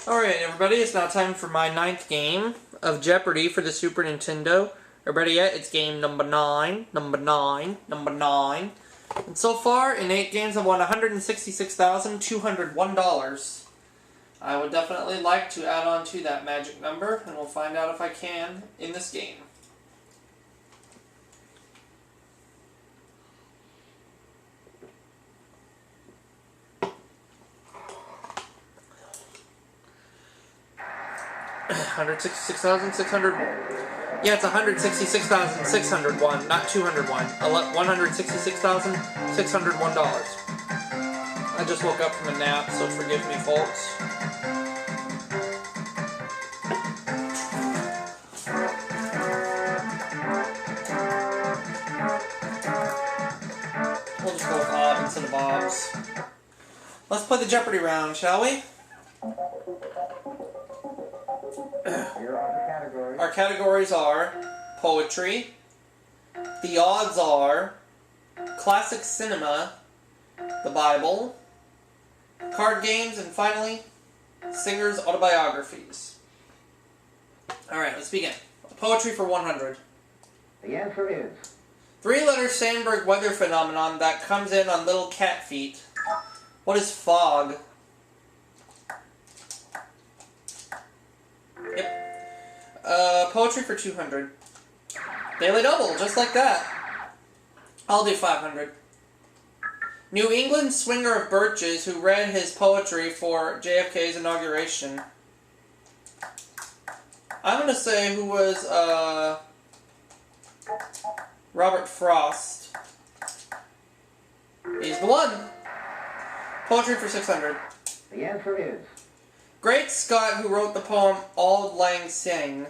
Alright everybody, it's now time for my 9th game of Jeopardy for the Super Nintendo. Or better yet, it's game number 9. And so far, in 8 games, I've won $166,201. I would definitely like to add on to that magic number, and we'll find out if I can in this game. $166,600. Yeah, it's $166,601, not 201. $166,601. I just woke up from a nap, so forgive me, folks. We'll just go with Ob instead of Obs. Let's play the Jeopardy round, shall we? Our categories are poetry, the odds are classic cinema, the Bible, card games, and finally, singers' autobiographies. Alright, let's begin. Poetry for 100. The answer is 3-letter Sandberg weather phenomenon that comes in on little cat feet. What is fog? Yep. Poetry for 200. Daily double, just like that. I'll do 500. New England swinger of birches who read his poetry for JFK's inauguration. I'm going to say who was, Robert Frost. He's the one. Poetry for 600. the answer is Great Scott who wrote the poem Auld Lang Syne.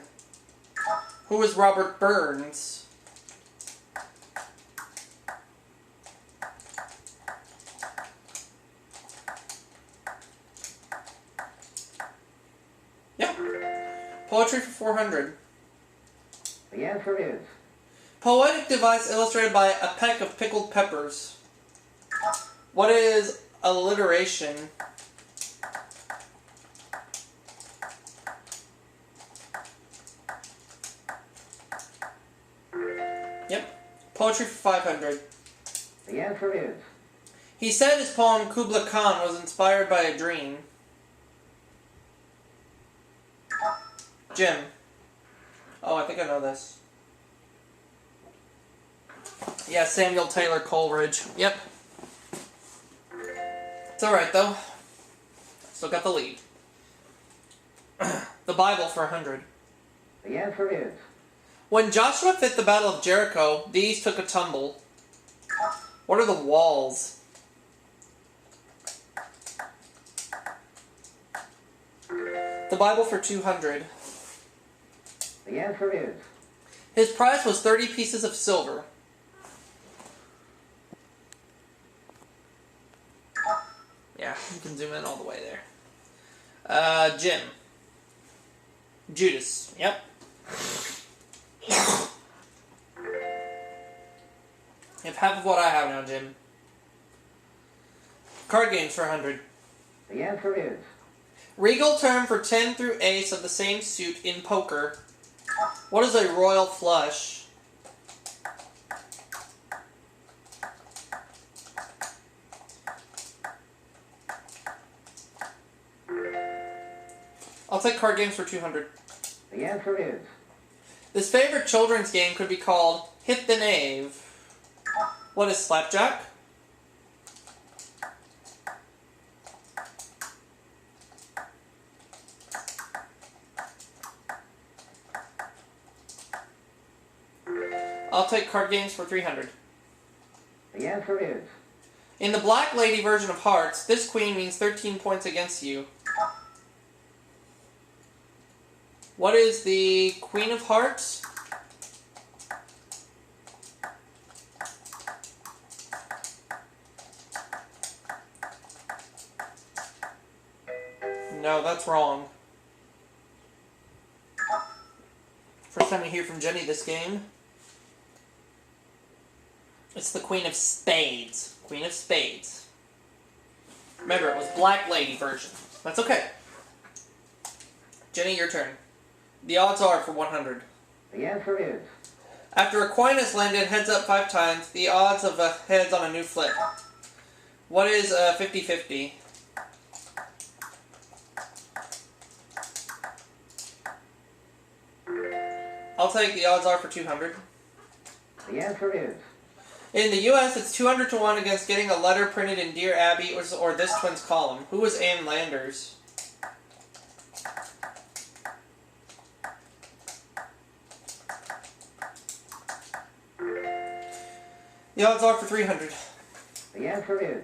Who was Robert Burns? Yep. Poetry for 400. the answer is Poetic device illustrated by a peck of pickled peppers. What is alliteration? Yep. Poetry for 500. the answer is He said his poem Kubla Khan was inspired by a dream. Jim. Oh, I think I know this. Yeah, Samuel Taylor Coleridge. Yep. It's alright, though. Still got the lead. The Bible for 100. the answer is When Joshua fit the Battle of Jericho, these took a tumble. What are the walls? The Bible for 200. the answer is His prize was 30 pieces of silver. Yeah, you can zoom in all the way there. Jim. Judas. Yep. You have half of what I have now, Jim. Card games for 100. the answer is Regal term for 10 through ace of the same suit in poker. What is a royal flush? I'll take card games for 200. the answer is This favorite children's game could be called Hit the Knave. What is slapjack? I'll take card games for 300. the answer is In the Black Lady version of Hearts, this queen means 13 points against you. What is the Queen of Hearts? No, that's wrong. First time I hear from Jenny this game. It's the Queen of Spades. Queen of Spades. Remember, it was Black Lady version. That's okay. Jenny, your turn. The odds are for 100. The answer is. After a coin is landed heads up 5 times, the odds of heads on a new flip. What is 50-50? I'll take the odds are for 200. The answer is. In the U.S., it's 200 to 1 against getting a letter printed in Dear Abby or This Twins column. Who was Ann Landers? The odds are for 300. The answer is.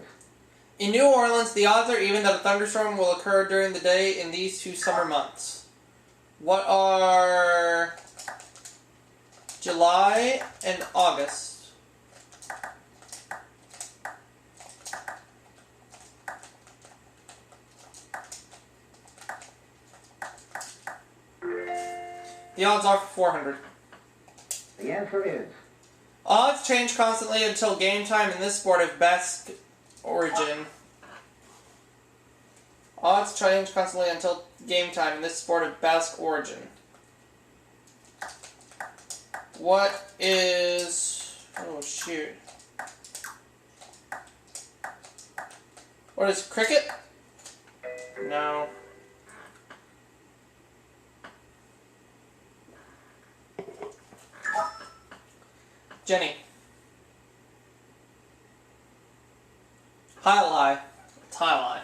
In New Orleans, the odds are even that a thunderstorm will occur during the day in these 2 summer months. What are July and August? The odds are for 400. The answer is. Odds change constantly until game time in this sport of Basque origin. Odds change constantly until game time in this sport of Basque origin. What is... Oh, shoot. What is cricket? No. Jenny. High-lie. It's high-lie.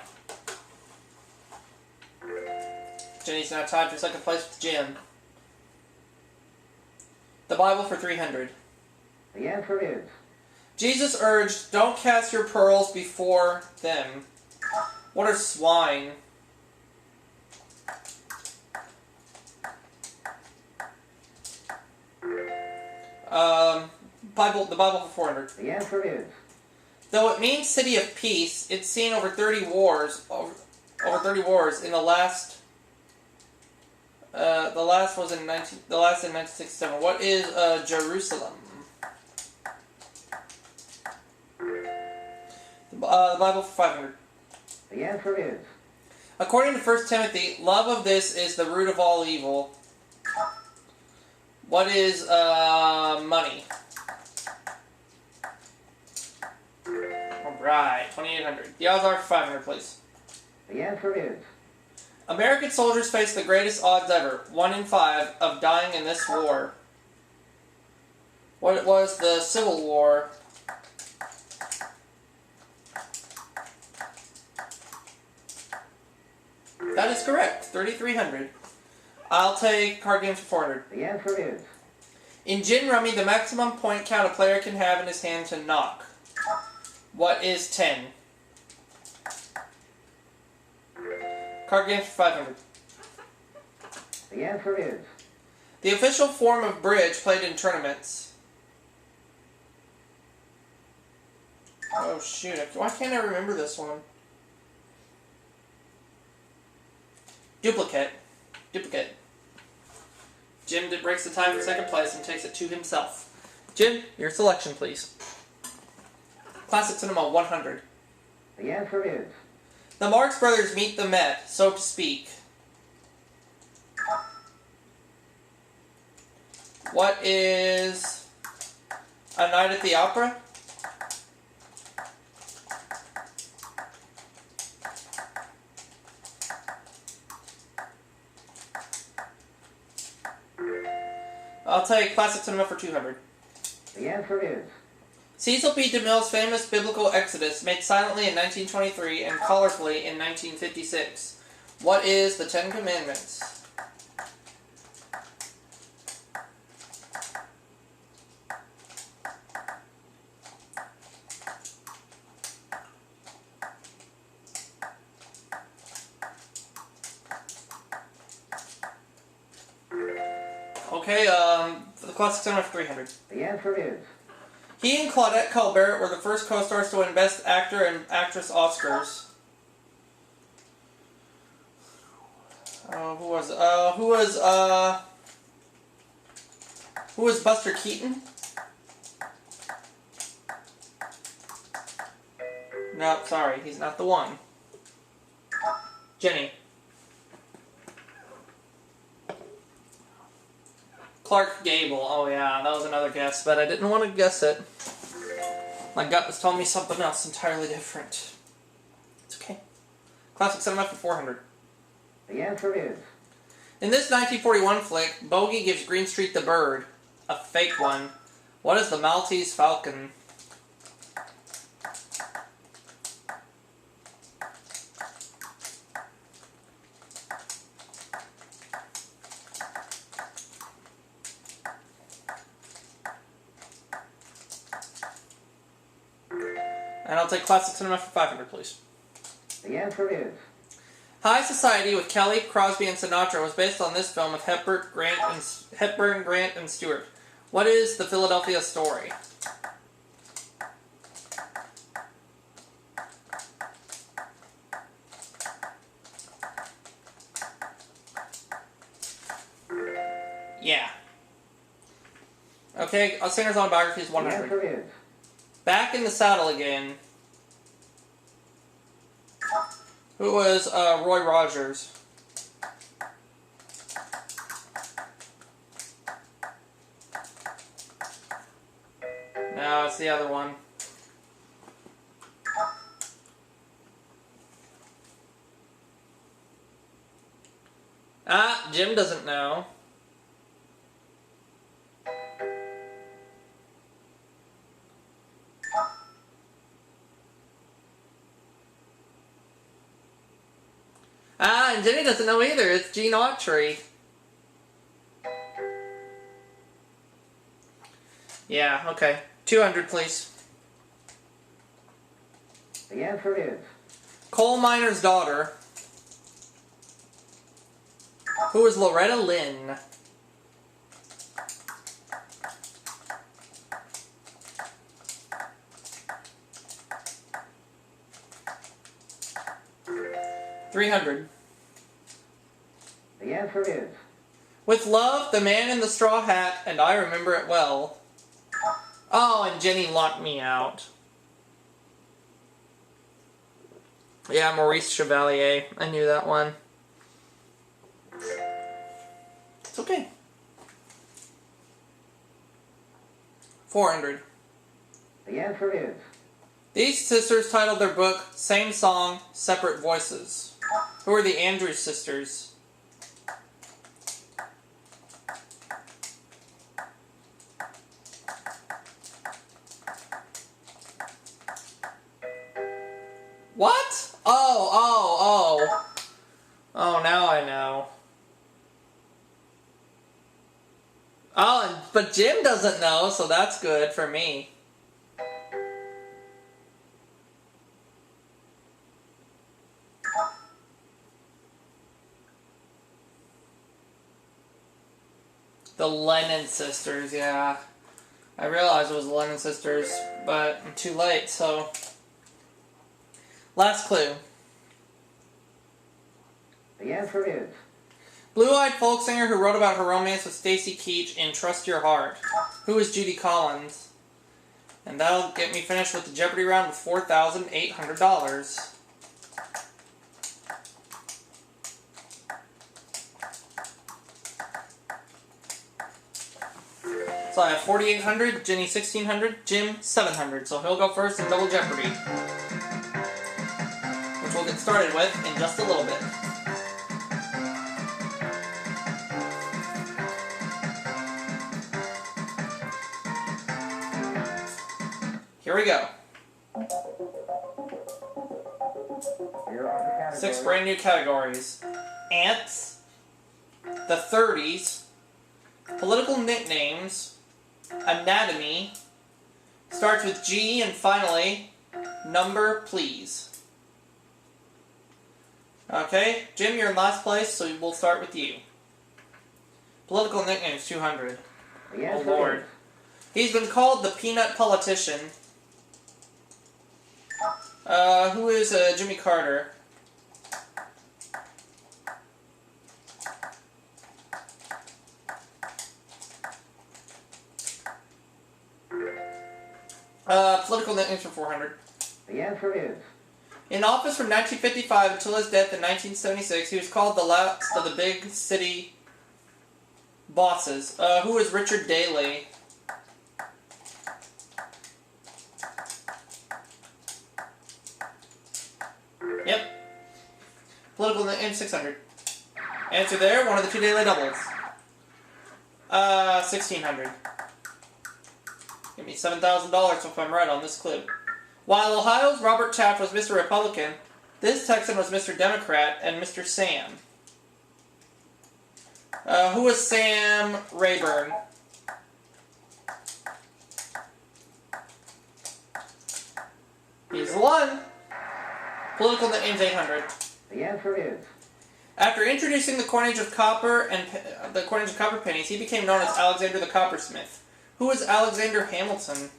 Jenny's now tied for second place with Jim. The Bible for 300. The answer is. Jesus urged, don't cast your pearls before them. What are swine? The Bible for 400. The answer is. Though it means city of peace, it's seen over 30 wars. Over 30 wars in the last. The last in 1967. What is Jerusalem? The Bible for 500. The answer is. According to 1 Timothy, love of this is the root of all evil. What is money? Alright, 2,800. The odds are for 500, please. The answer is. American soldiers face the greatest odds ever, 1 in 5, of dying in this war. What was the Civil War? That is correct, 3,300. I'll take card games for 400. The answer is. In Gin Rummy, the maximum point count a player can have in his hand to knock. What is 10? Card games for 500. The answer is. The official form of bridge played in tournaments. Oh shoot, why can't I remember this one? Duplicate. Duplicate. Jim breaks the tie for second place and takes it to himself. Jim, your selection, please. Classic Cinema 100. The answer is. The Marx Brothers meet the Met, so to speak. What is A Night at the Opera? I'll take Classic Cinema for 200. The answer is. Cecil B. DeMille's famous biblical Exodus, made silently in 1923 and colorfully in 1956. What is the Ten Commandments? Okay, the Classic Cinema for 300. The answer is. He and Claudette Colbert were the first co-stars to win Best Actor and Actress Oscars. Who was Buster Keaton? No, sorry, he's not the one. Jenny. Clark Gable. Oh yeah, that was another guess, but I didn't want to guess it. My gut was telling me something else entirely different. It's okay. Classic cinema for 400. The answer is In this 1941 flick, Bogey gives Greenstreet the bird, a fake one. What is the Maltese Falcon? And I'll take classic cinema for 500, please. the answer is High Society with Kelly, Crosby, and Sinatra was based on this film with Hepburn, Grant, and Stewart. What is the Philadelphia Story? Yeah. Okay, Singer's Autobiography is the 100. answer is Back in the Saddle again. Who was Roy Rogers? No, it's the other one. Ah, Jim doesn't know. Ah, and Jenny doesn't know either. It's Gene Autry. Yeah, okay. 200, please. the answer is Coal miner's daughter. Who is Loretta Lynn? $300. the answer is With Love, The Man in the Straw Hat, and I Remember It Well. Oh, and Jenny locked me out. Yeah, Maurice Chevalier. I knew that one. It's okay. 400. the answer is These sisters titled their book Same Song, Separate Voices. Who are the Andrews sisters? What? Oh. Oh, now I know. Oh, but Jim doesn't know, so that's good for me. The Lennon sisters, yeah. I realized it was the Lennon sisters, but I'm too late, so... Last clue. the answer is Blue-eyed folk singer who wrote about her romance with Stacy Keach in Trust Your Heart. Who is Judy Collins? And that'll get me finished with the Jeopardy round with $4,800. So I have 4,800, Jenny 1,600, Jim 700. So he'll go first in Double Jeopardy, which we'll get started with in just a little bit. Here we go. Here are the categories. 6 brand new categories. Ants, the 30s, political nicknames, anatomy, starts with G, and finally, number please. Okay, Jim, you're in last place, so we'll start with you. Political nicknames, 200. the Oh answer Lord. is He's been called the Peanut Politician. Who is Jimmy Carter? Political nicknames for 400. the answer is In office from 1955 until his death in 1976, he was called the last of the big city Bosses. Who is Richard Daley? Yep. Political name 600. Answer there, one of the two daily doubles. 1600. Give me $7,000 if I'm right on this clue. While Ohio's Robert Taft was Mr. Republican, this Texan was Mr. Democrat and Mr. Sam. Who was Sam Rayburn? He's the one. Political name's 800. The answer is. After introducing the coinage of copper and copper pennies, he became known as Alexander the Coppersmith. Who was Alexander Hamilton?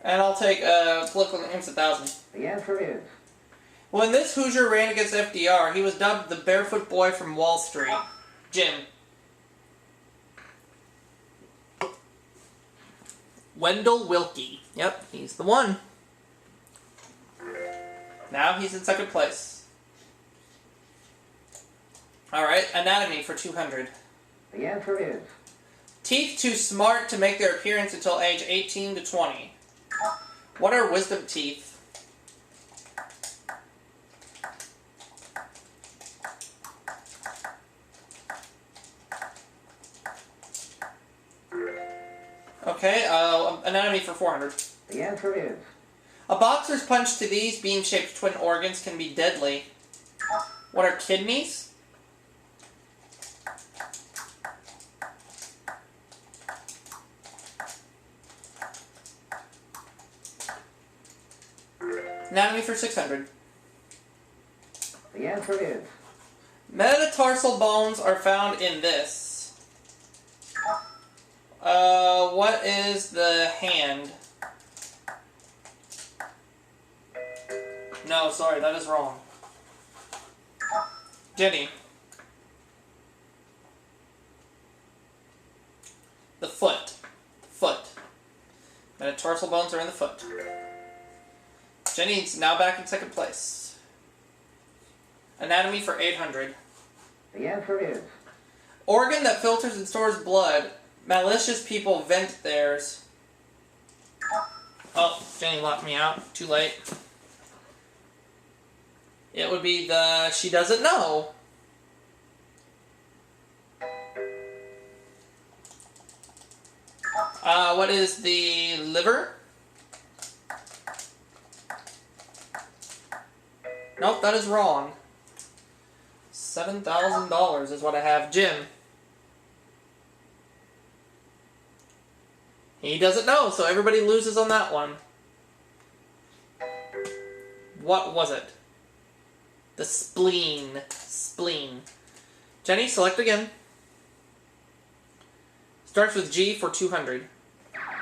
And I'll take political names 1,000. The answer is. When this Hoosier ran against FDR, he was dubbed the Barefoot Boy from Wall Street. Jim. Wendell Willkie. Yep, he's the one. Now he's in second place. Alright, anatomy for 200. The answer is. Teeth too smart to make their appearance until age 18 to 20. What are wisdom teeth? Okay, anatomy for 400. The answer is. A boxer's punch to these bean-shaped twin organs can be deadly. What are kidneys? Anatomy for 600. The answer is. Metatarsal bones are found in this. What is the hand? No, sorry, that is wrong. Jenny. The foot. Foot. Metatarsal bones are in the foot. Jenny's now back in second place. Anatomy for 800. The answer is. Organ that filters and stores blood. Malicious people vent theirs. Oh, Jenny locked me out. Too late. It would be the she doesn't know. What is the liver? Nope, that is wrong. $7,000 is what I have. Jim. He doesn't know, so everybody loses on that one. What was it? The spleen. Spleen. Jenny, select again. Starts with G for 200.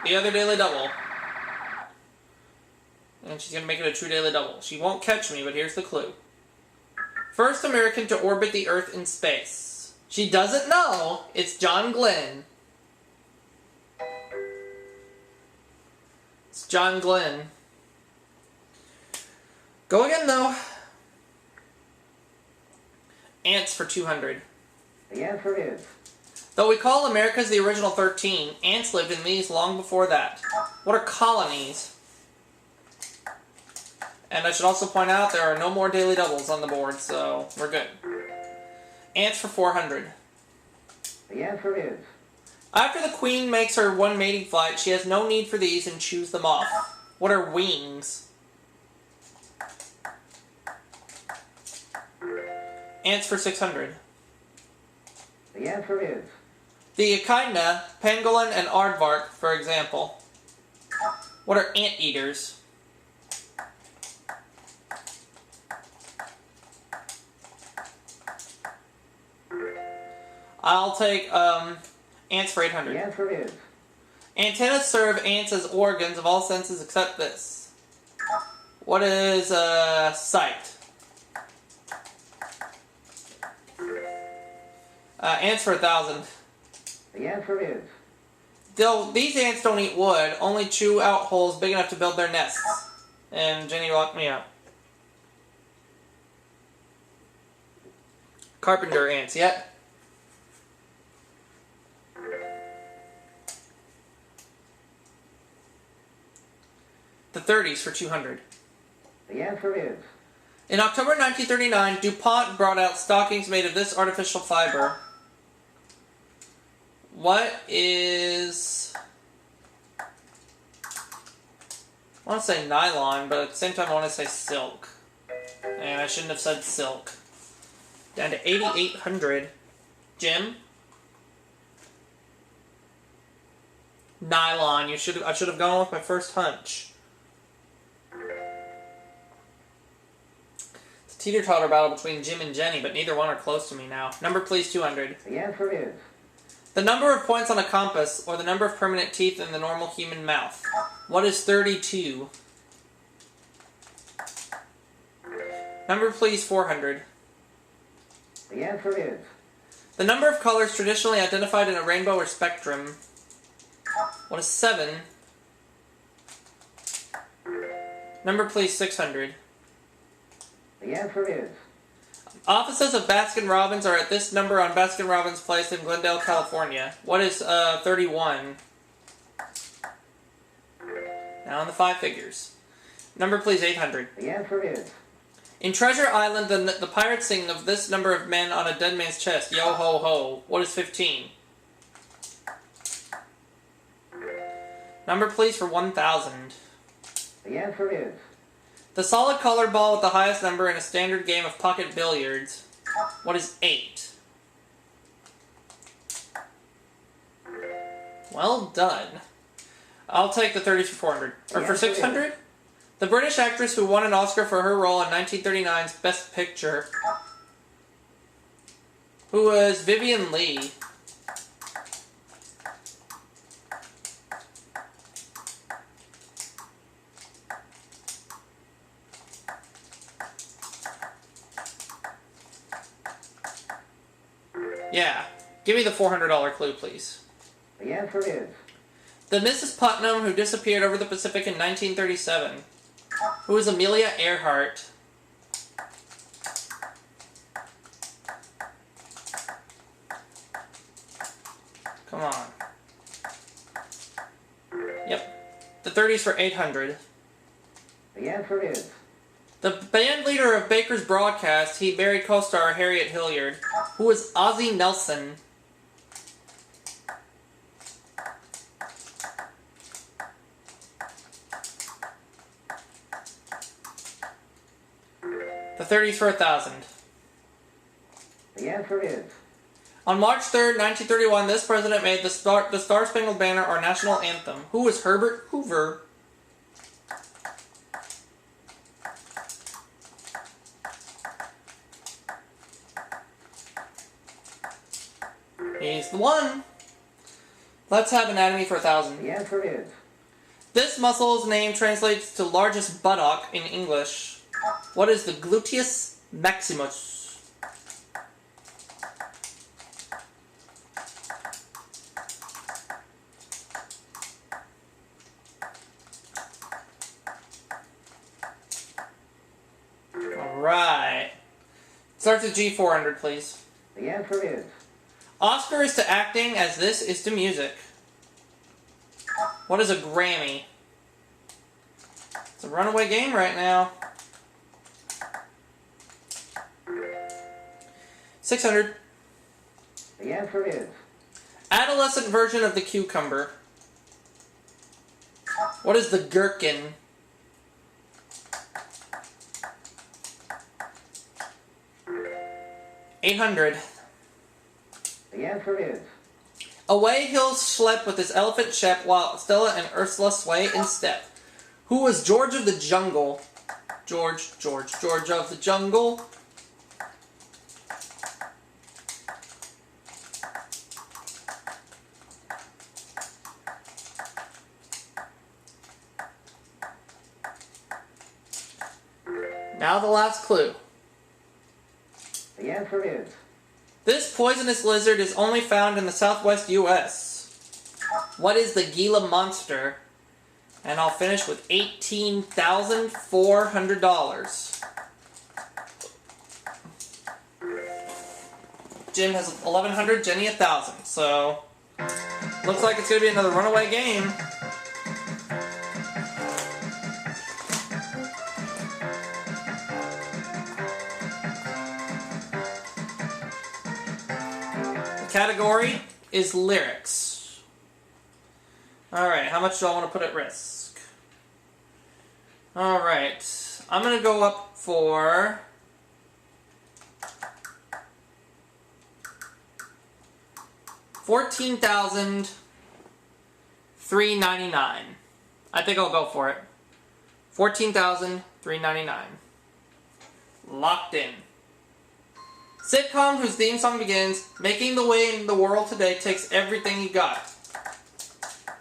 The other daily double. And she's going to make it a true daily double. She won't catch me, but here's the clue. First American to orbit the Earth in space. She doesn't know. It's John Glenn. It's John Glenn. Go again, though. Ants for 200. The answer is. Though we call Americas the original 13, ants lived in these long before that. What are colonies? And I should also point out there are no more daily doubles on the board, so we're good. Ants for 400. The answer is. After the queen makes her one mating flight, she has no need for these and chews them off. What are wings? Ants for 600. The answer is. The echidna, pangolin, and aardvark, for example. What are anteaters? I'll take ants for 800. The answer is. Antennas serve ants as organs of all senses except this. What is sight? Ants for 1,000. The answer is. These ants don't eat wood, only chew out holes big enough to build their nests. And Jenny locked me out. Carpenter ants, yet. The 30s for 200. The answer is. In October 1939, DuPont brought out stockings made of this artificial fiber. What is... I want to say nylon, but at the same time I want to say silk. And I shouldn't have said silk. Down to 8,800. Jim? Nylon. I should have gone with my first hunch. It's a teeter-totter battle between Jim and Jenny, but neither one are close to me now. Number, please, 200. The answer is. The number of points on a compass, or the number of permanent teeth in the normal human mouth. What is 32? Number, please, 400. The answer is. The number of colors traditionally identified in a rainbow or spectrum. What is 7? Number, please, 600. The answer is. Offices of Baskin-Robbins are at this number on Baskin-Robbins Place in Glendale, California. What is 31? Now on the 5 figures. Number, please, 800. The answer is. In Treasure Island, the pirates sing of this number of men on a dead man's chest. Yo ho ho. What is 15? Number, please, for 1,000. The answer is. The solid colored ball with the highest number in a standard game of pocket billiards. What is 8? Well done. I'll take the 30 for 400. Or for 600? The British actress who won an Oscar for her role in 1939's Best Picture. Who was Vivian Leigh. Yeah. Give me the $400 clue, please. The answer is. The Mrs. Putnam who disappeared over the Pacific in 1937. Who is Amelia Earhart? Come on. Yep. The 30s for 800. The answer is. The band leader of Baker's Broadcast, he married co-star Harriet Hilliard, who was Ozzie Nelson. The 30s for 1,000. The answer is. On March 3rd, 1931, this president made the Star-Spangled Banner our national anthem. Who was Herbert Hoover? He's the one. Let's have anatomy for 1,000. The answer is. This muscle's name translates to largest buttock in English. What is the gluteus maximus? Alright. Starts with G400, please. The answer is. Oscar is to acting as this is to music. What is a Grammy? It's a runaway game right now. 600. The answer is. Adolescent version of the cucumber. What is the gherkin? $800. The answer is. Away he'll schlep with his elephant Shep while Stella and Ursula sway in step. Who was George of the Jungle? George of the Jungle. Now the last clue. The answer is. This poisonous lizard is only found in the southwest U.S. What is the Gila Monster? And I'll finish with $18,400. Jim has 1,100, Jenny 1,000. So, looks like it's going to be another runaway game. The category is lyrics. Alright, how much do I want to put at risk? Alright, I'm going to go up for $14,399. I think I'll go for it. $14,399. Locked in. Sitcom whose theme song begins, "Making the way in the world today takes everything you got."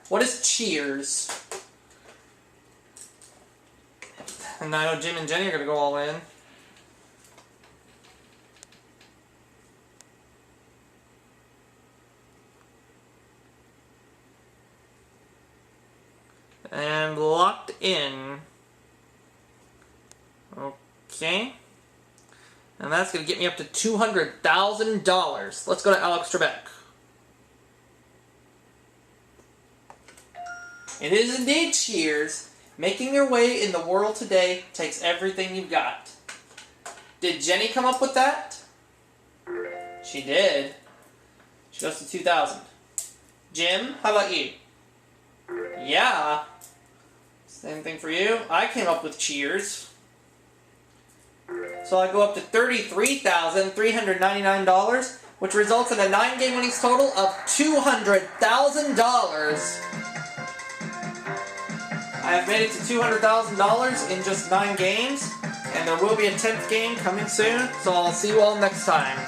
What is Cheers? And I know Jim and Jenny are going to go all in. And locked in. Okay. And that's going to get me up to $200,000. Let's go to Alex Trebek. It is indeed Cheers. Making your way in the world today takes everything you've got. Did Jenny come up with that? She did. She goes to 2,000. Jim, how about you? Yeah. Same thing for you. I came up with Cheers. So I go up to $33,399, which results in a 9-game winnings total of $200,000. I have made it to $200,000 in just 9 games, and there will be a 10th game coming soon, so I'll see you all next time.